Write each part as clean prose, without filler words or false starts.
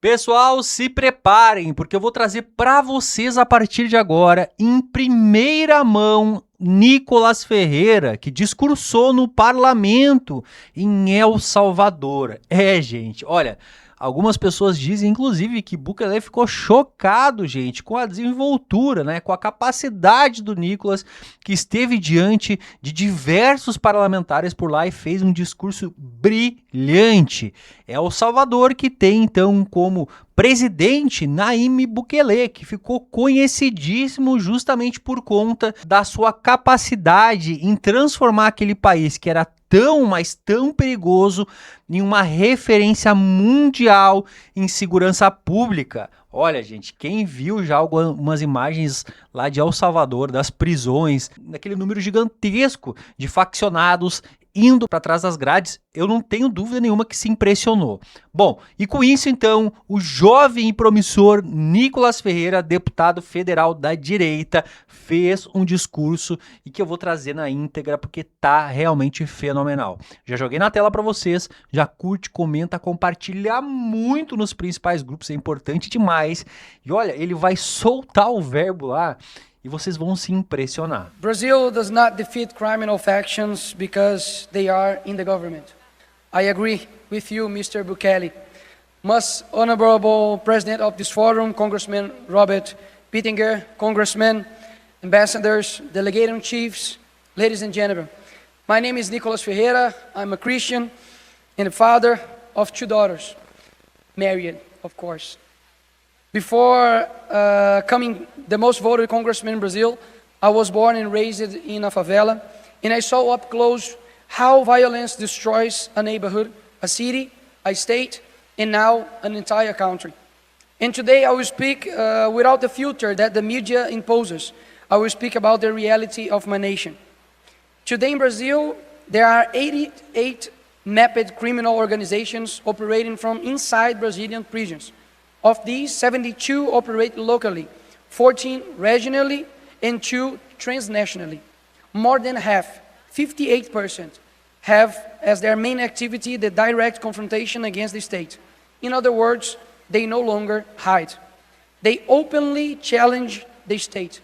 Pessoal, se preparem, porque eu vou trazer para vocês a partir de agora, em primeira mão, Nicolas Ferreira, que discursou no parlamento em El Salvador. Gente, olha, algumas pessoas dizem, inclusive, que Bukele ficou chocado, gente, com a desenvoltura, né, com a capacidade do Nicolas, que esteve diante de diversos parlamentares por lá e fez um discurso brilhante. É El Salvador que tem, então, como presidente Nayib Bukele, que ficou conhecidíssimo justamente por conta da sua capacidade em transformar aquele país que era tão, mas tão perigoso em uma referência mundial em segurança pública. Olha, gente, quem viu já algumas imagens lá de El Salvador, das prisões, daquele número gigantesco de faccionados indo para trás das grades, eu não tenho dúvida nenhuma que se impressionou. Bom, e com isso então, o jovem e promissor Nicolas Ferreira, deputado federal da direita, fez um discurso e que eu vou trazer na íntegra porque tá realmente fenomenal. Já joguei na tela para vocês, já curte, comenta, compartilha muito nos principais grupos, é importante demais. E olha, ele vai soltar o verbo lá e vocês vão se impressionar. Brazil does not defeat criminal factions because they are in the government. I agree with you, Mr. Bukele. Most honorable president of this forum, Congressman Robert Pittenger, congressmen, ambassadors, delegate chiefs, ladies and gentlemen. My name is Nicolas Ferreira. I'm a Christian and a father of 2 daughters, married, of course. Before coming the most voted congressman in Brazil, I was born and raised in a favela, and I saw up close how violence destroys a neighborhood, a city, a state, and now an entire country. And today I will speak without the filter that the media imposes. I will speak about the reality of my nation. Today in Brazil, there are 88 mapped criminal organizations operating from inside Brazilian prisons. Of these, 72 operate locally, 14 regionally, and 2 transnationally. More than half, 58%, have as their main activity the direct confrontation against the state. In other words, they no longer hide. They openly challenge the state.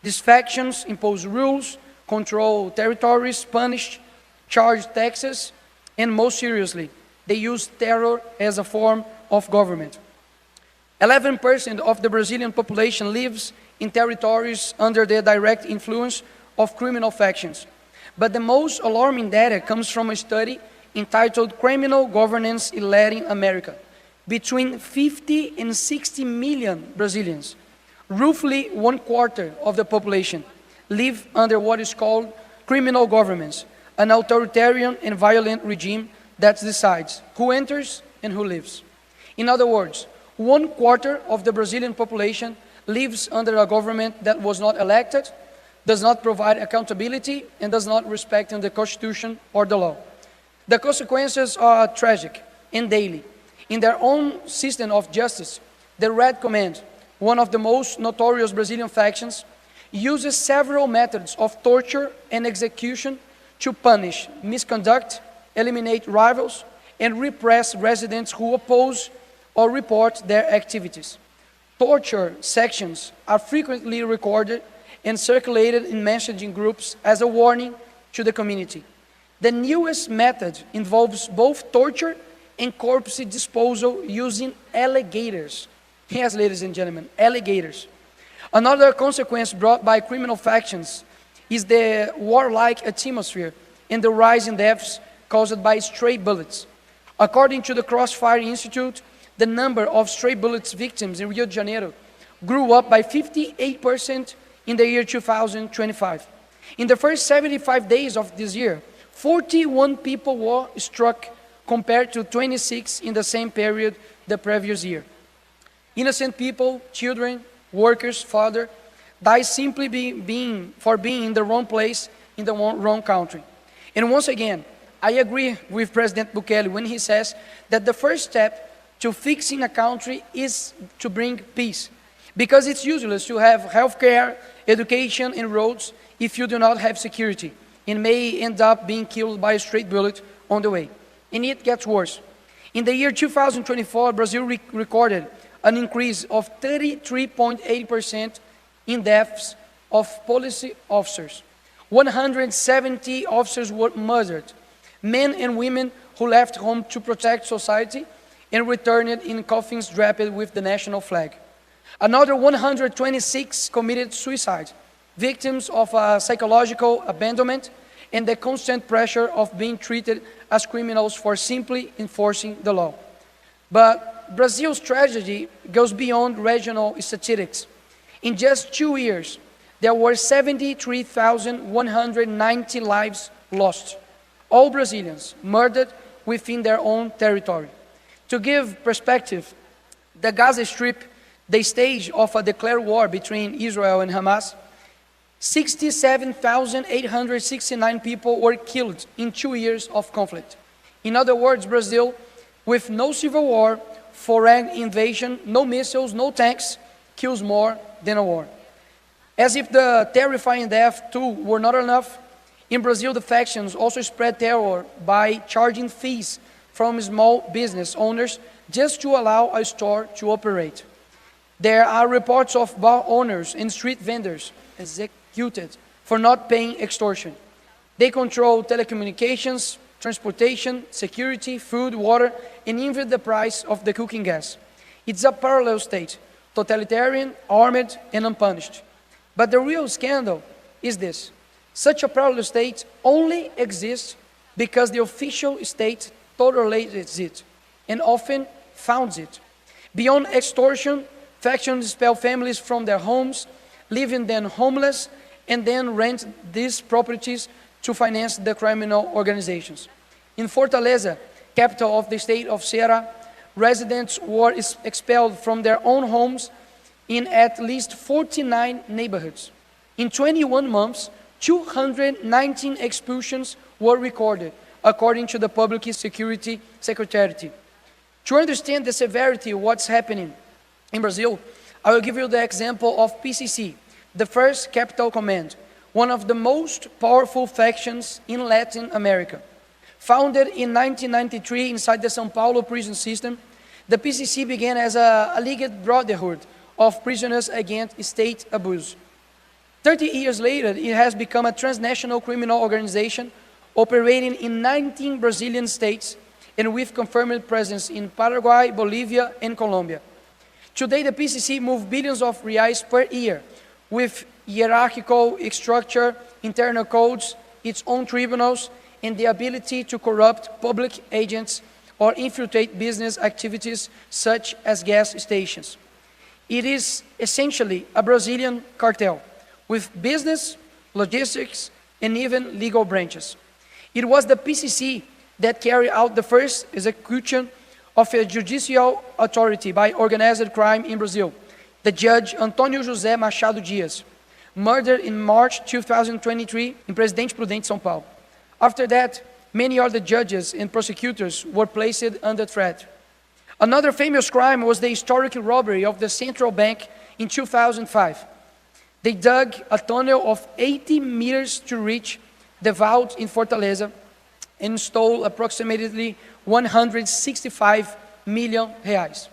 These factions impose rules, control territories, punish, charge taxes, and most seriously, they use terror as a form of government. 11% of the Brazilian population lives in territories under the direct influence of criminal factions. But the most alarming data comes from a study entitled Criminal Governance in Latin America. Between 50 and 60 million Brazilians, roughly 1/4 of the population, live under what is called criminal governments, an authoritarian and violent regime that decides who enters and who lives. In other words, 1/4 of the Brazilian population lives under a government that was not elected, does not provide accountability, and does not respect the Constitution or the law. The consequences are tragic and daily. In their own system of justice, the Red Command, one of the most notorious Brazilian factions, uses several methods of torture and execution to punish misconduct, eliminate rivals, and repress residents who oppose or report their activities. Torture sections are frequently recorded and circulated in messaging groups as a warning to the community. The newest method involves both torture and corpse disposal using alligators. Yes, ladies and gentlemen, alligators. Another consequence brought by criminal factions is the warlike atmosphere and the rise in deaths caused by stray bullets. According to the Crossfire Institute, the number of stray bullets victims in Rio de Janeiro grew up by 58% in the year 2025. In the first 75 days of this year, 41 people were struck compared to 26 in the same period the previous year. Innocent people, children, workers, father, die simply for being in the wrong place, in the wrong country. And once again, I agree with President Bukele when he says that the first step to fixing a country is to bring peace. Because it's useless to have healthcare, education, and roads if you do not have security, and may end up being killed by a straight bullet on the way. And it gets worse. In the year 2024, Brazil recorded an increase of 33.8% in deaths of police officers. 170 officers were murdered, men and women who left home to protect society and returned in coffins draped with the national flag. Another 126 committed suicide, victims of psychological abandonment and the constant pressure of being treated as criminals for simply enforcing the law. But Brazil's tragedy goes beyond regional statistics. In just 2 years, there were 73,190 lives lost, all Brazilians murdered within their own territory. To give perspective, the Gaza Strip, the stage of a declared war between Israel and Hamas, 67,869 people were killed in 2 years of conflict. In other words, Brazil, with no civil war, foreign invasion, no missiles, no tanks, kills more than a war. As if the terrifying death too were not enough, in Brazil the factions also spread terror by charging fees from small business owners just to allow a store to operate. There are reports of bar owners and street vendors executed for not paying extortion. They control telecommunications, transportation, security, food, water, and even the price of the cooking gas. It's a parallel state, totalitarian, armed, and unpunished. But the real scandal is this: such a parallel state only exists because the official state tolerates it and often funds it. Beyond extortion, factions expel families from their homes, leaving them homeless, and then rent these properties to finance the criminal organizations. In Fortaleza, capital of the state of Ceará, residents were expelled from their own homes in at least 49 neighborhoods. In 21 months, 219 expulsions were recorded, according to the Public Security Secretariat. To understand the severity of what's happening in Brazil, I will give you the example of PCC, the First Capital Command, one of the most powerful factions in Latin America. Founded in 1993 inside the São Paulo prison system, the PCC began as a alleged brotherhood of prisoners against state abuse. 30 years later, it has become a transnational criminal organization operating in 19 Brazilian states and with confirmed presence in Paraguay, Bolivia, and Colombia. Today, the PCC moves billions of reais per year with hierarchical structure, internal codes, its own tribunals, and the ability to corrupt public agents or infiltrate business activities such as gas stations. It is essentially a Brazilian cartel with business, logistics, and even legal branches. It was the PCC that carried out the first execution of a judicial authority by organized crime in Brazil, the judge Antônio José Machado Dias, murdered in March 2023 in Presidente Prudente, São Paulo. After that, many other judges and prosecutors were placed under threat. Another famous crime was the historic robbery of the Central Bank in 2005. They dug a tunnel of 80 meters to reach the vault in Fortaleza and stole approximately 165 million reais.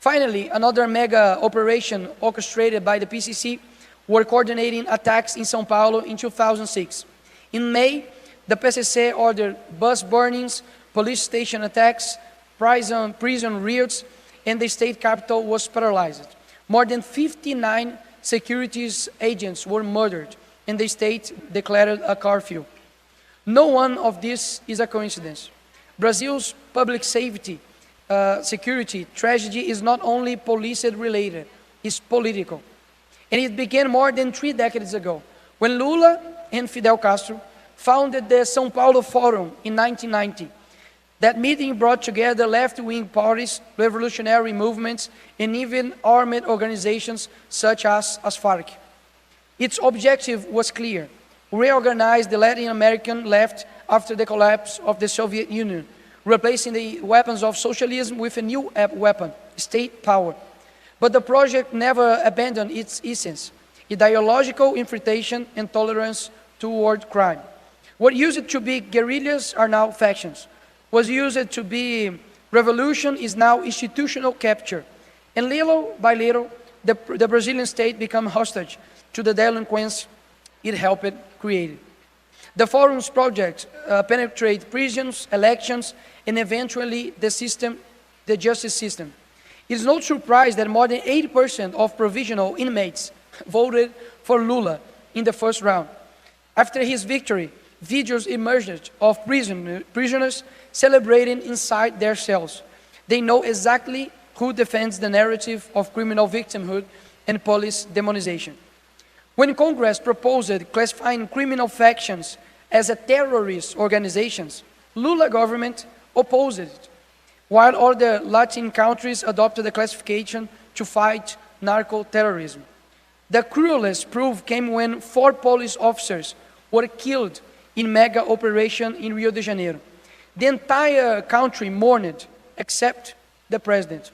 Finally, another mega operation orchestrated by the PCC were coordinating attacks in São Paulo in 2006. In May, the PCC ordered bus burnings, police station attacks, prison riots, and the state capital was paralyzed. More than 59 securities agents were murdered, and the state declared a curfew. No one of this is a coincidence. Brazil's public safety, security tragedy is not only police-related, it's political. And it began more than 3 decades ago, when Lula and Fidel Castro founded the São Paulo Forum in 1990. That meeting brought together left-wing parties, revolutionary movements, and even armed organizations such as FARC. Its objective was clear: reorganize the Latin American left after the collapse of the Soviet Union, replacing the weapons of socialism with a new weapon, state power. But the project never abandoned its essence, ideological infiltration and tolerance toward crime. What used to be guerrillas are now factions. What used to be Revolution is now institutional capture, and little by little, the Brazilian state becomes hostage to the delinquents it helped create. The forum's projects penetrate prisons, elections, and eventually the justice system. It is no surprise that more than 80% of provisional inmates voted for Lula in the first round. After his victory, videos emerged of prisoners celebrating inside their cells. They know exactly who defends the narrative of criminal victimhood and police demonization. When Congress proposed classifying criminal factions as terrorist organizations, Lula government opposed it, while other Latin countries adopted the classification to fight narco-terrorism. The cruelest proof came when 4 police officers were killed in mega operation in Rio de Janeiro. The entire country mourned, except the president.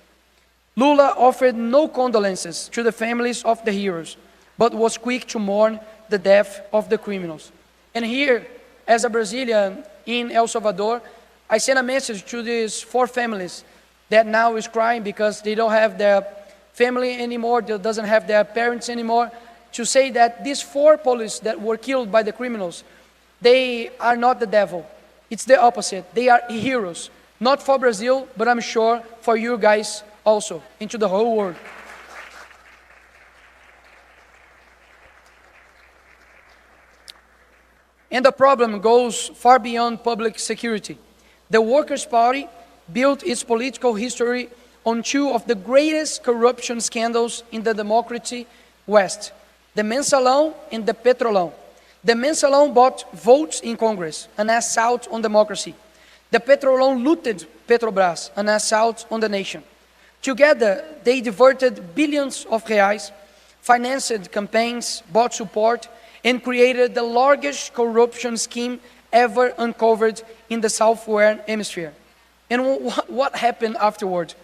Lula offered no condolences to the families of the heroes, but was quick to mourn the death of the criminals. And here, as a Brazilian in El Salvador, I sent a message to these 4 families that now is crying because they don't have their family anymore, they doesn't have their parents anymore, to say that these 4 police that were killed by the criminals, they are not the devil. It's the opposite. They are heroes. Not for Brazil, but I'm sure for you guys also, and to the whole world. And the problem goes far beyond public security. The Workers' Party built its political history on 2 of the greatest corruption scandals in the democracy West, the Mensalão and the Petrolão. The Mensalão bought votes in Congress, an assault on democracy. The Petrolão looted Petrobras, an assault on the nation. Together, they diverted billions of reais, financed campaigns, bought support, and created the largest corruption scheme ever uncovered in the Southern Hemisphere. And what happened afterward?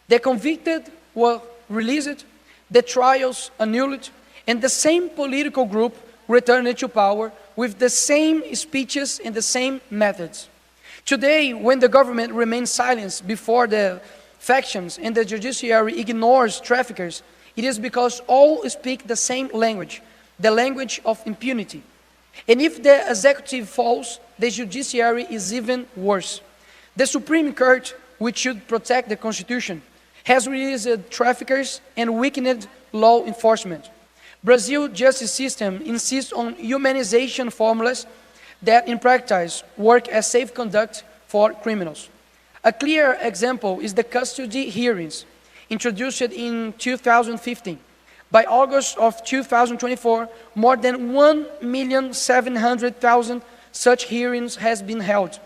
The convicted were released, the trials annulled, and the same political group returned to power with the same speeches and the same methods. Today, when the government remains silent before the factions and the judiciary ignores traffickers, it is because all speak the same language, the language of impunity. And if the executive falls, the judiciary is even worse. The Supreme Court, which should protect the Constitution, has released traffickers and weakened law enforcement. Brazil's justice system insists on humanization formulas that in practice work as safe conduct for criminals. A clear example is the custody hearings introduced in 2015. By August of 2024, more than 1,700,000 such hearings has been held,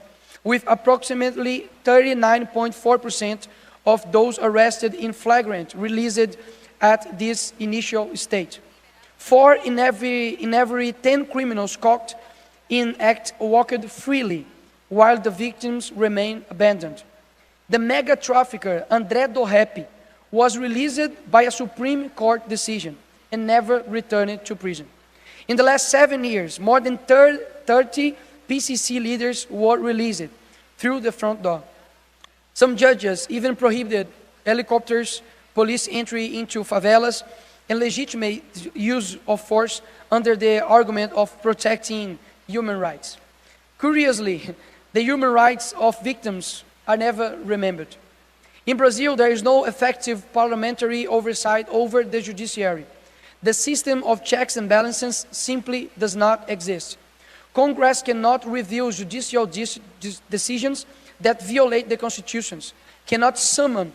with approximately 39.4% of those arrested in flagrant released at this initial stage. 4 in every 10 criminals caught in act walked freely, while the victims remain abandoned. The mega trafficker André do Rap was released by a Supreme Court decision and never returned to prison. In the last 7 years, more than 30 PCC leaders were released through the front door. Some judges even prohibited helicopters, police entry into favelas, and legitimate use of force under the argument of protecting human rights. Curiously, the human rights of victims are never remembered. In Brazil, there is no effective parliamentary oversight over the judiciary. The system of checks and balances simply does not exist. Congress cannot review judicial decisions that violate the constitutions, cannot summon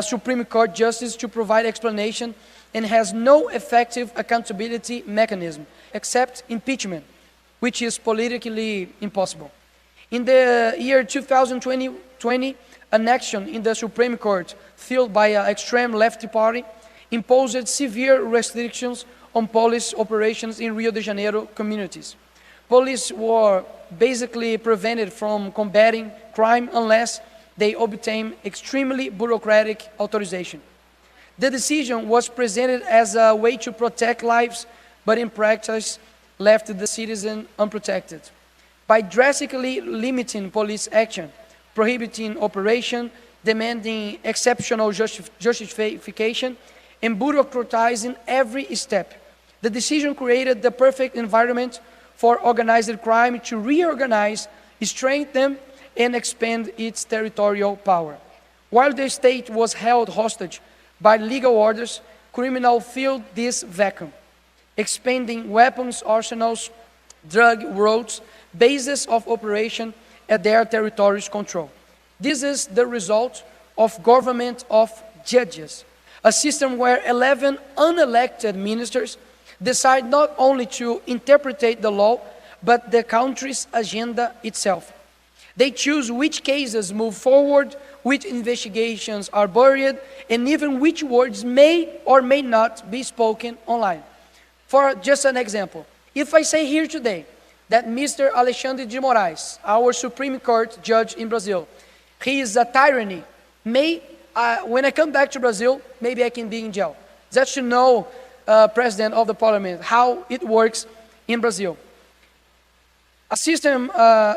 Supreme Court justice to provide explanation, and has no effective accountability mechanism, except impeachment, which is politically impossible. In the year 2020, an action in the Supreme Court, fueled by an extreme left party, imposed severe restrictions on police operations in Rio de Janeiro communities. Police were basically prevented from combating crime unless they obtained extremely bureaucratic authorization. The decision was presented as a way to protect lives, but in practice left the citizen unprotected. By drastically limiting police action, prohibiting operation, demanding exceptional justification, and bureaucratizing every step. The decision created the perfect environment for organized crime to reorganize, strengthen, and expand its territorial power. While the state was held hostage by legal orders, criminals filled this vacuum, expanding weapons arsenals, drug routes, bases of operation at their territory's control. This is the result of government of judges, a system where 11 unelected ministers decide not only to interpret the law, but the country's agenda itself. They choose which cases move forward, which investigations are buried, and even which words may or may not be spoken online. For just an example, if I say here today that Mr. Alexandre de Moraes, our Supreme Court judge in Brazil, he is a tyranny, when I come back to Brazil, maybe I can be in jail. Just to know, President of the Parliament, how it works in Brazil. A system,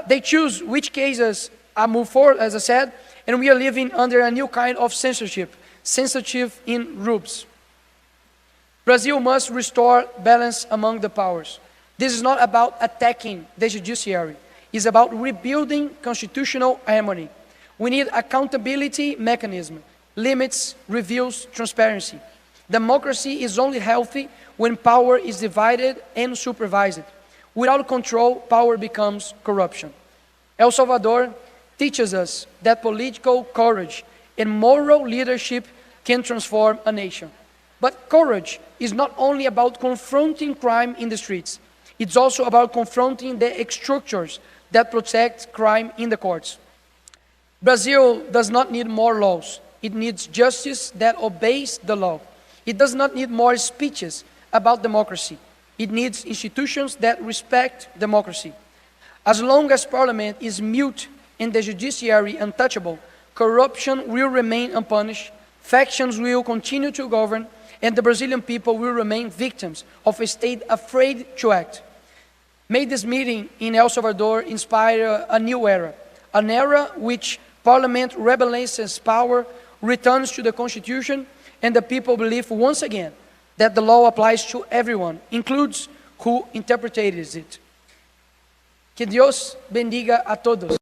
they choose which cases move forward, as I said, and we are living under a new kind of censorship in rules. Brazil must restore balance among the powers. This is not about attacking the judiciary. It's about rebuilding constitutional harmony. We need accountability mechanism, limits, reviews, transparency. Democracy is only healthy when power is divided and supervised. Without control, power becomes corruption. El Salvador teaches us that political courage and moral leadership can transform a nation. But courage is not only about confronting crime in the streets. It's also about confronting the structures that protect crime in the courts. Brazil does not need more laws. It needs justice that obeys the law. It does not need more speeches about democracy. It needs institutions that respect democracy. As long as Parliament is mute and the judiciary untouchable, corruption will remain unpunished, factions will continue to govern, and the Brazilian people will remain victims of a state afraid to act. May this meeting in El Salvador inspire a new era, an era which Parliament rebalances power, returns to the Constitution, and the people believe once again that the law applies to everyone, includes who interprets it. Que Dios bendiga a todos.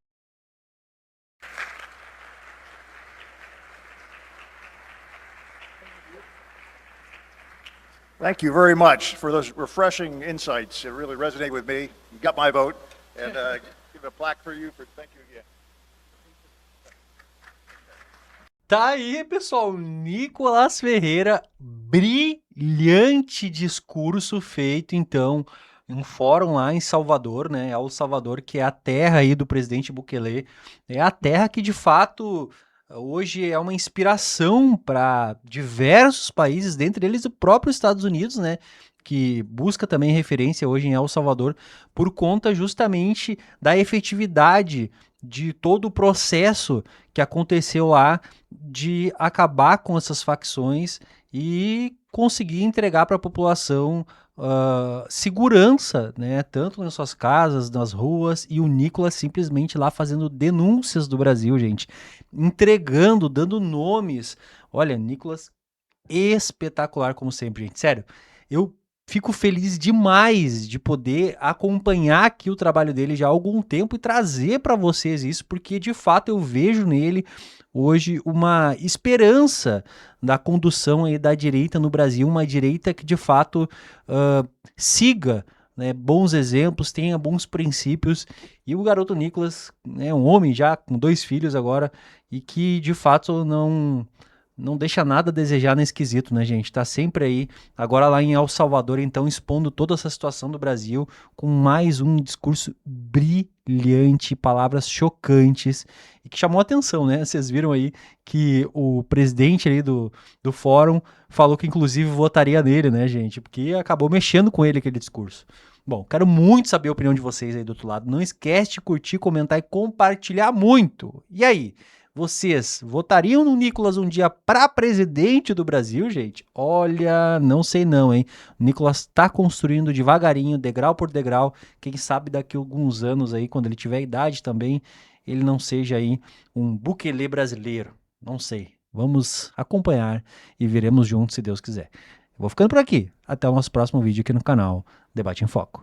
Thank you very much for those refreshing insights. It really resonated with me. You got my vote, and give a plaque for you. Thank you again. Tá aí, pessoal, Nicolás Ferreira, brilhante discurso feito, então, em um fórum lá em Salvador, né, El Salvador, que é a terra aí do presidente Bukele, é a terra que, de fato, hoje é uma inspiração para diversos países, dentre eles o próprio Estados Unidos, né, que busca também referência hoje em El Salvador, por conta justamente da efetividade de todo o processo que aconteceu lá de acabar com essas facções e conseguir entregar para a população segurança, né, tanto nas suas casas, nas ruas, e o Nicolás simplesmente lá fazendo denúncias do Brasil, gente, entregando, dando nomes. Olha, Nicolás, espetacular como sempre, gente, sério, eu fico feliz demais de poder acompanhar aqui o trabalho dele já há algum tempo e trazer para vocês isso, porque de fato eu vejo nele hoje uma esperança da condução aí da direita no Brasil, uma direita que de fato siga, né, bons exemplos, tenha bons princípios, e o garoto Nicolás é um homem já com 2 filhos agora e que de fato não deixa nada a desejar nesse quesito, né, gente? Tá sempre aí, agora lá em El Salvador, então, expondo toda essa situação do Brasil com mais um discurso brilhante, palavras chocantes e que chamou a atenção, né? Vocês viram aí que o presidente ali do fórum falou que, inclusive, votaria nele, né, gente? Porque acabou mexendo com ele aquele discurso. Bom, quero muito saber a opinião de vocês aí do outro lado. Não esquece de curtir, comentar e compartilhar muito. E aí? Vocês votariam no Nicolás um dia para presidente do Brasil, gente? Olha, não sei não, hein? O Nicolás tá construindo devagarinho, degrau por degrau. Quem sabe daqui a alguns anos aí, quando ele tiver idade também, ele não seja aí um Bukele brasileiro. Não sei. Vamos acompanhar e veremos juntos, se Deus quiser. Vou ficando por aqui. Até o nosso próximo vídeo aqui no canal Debate em Foco.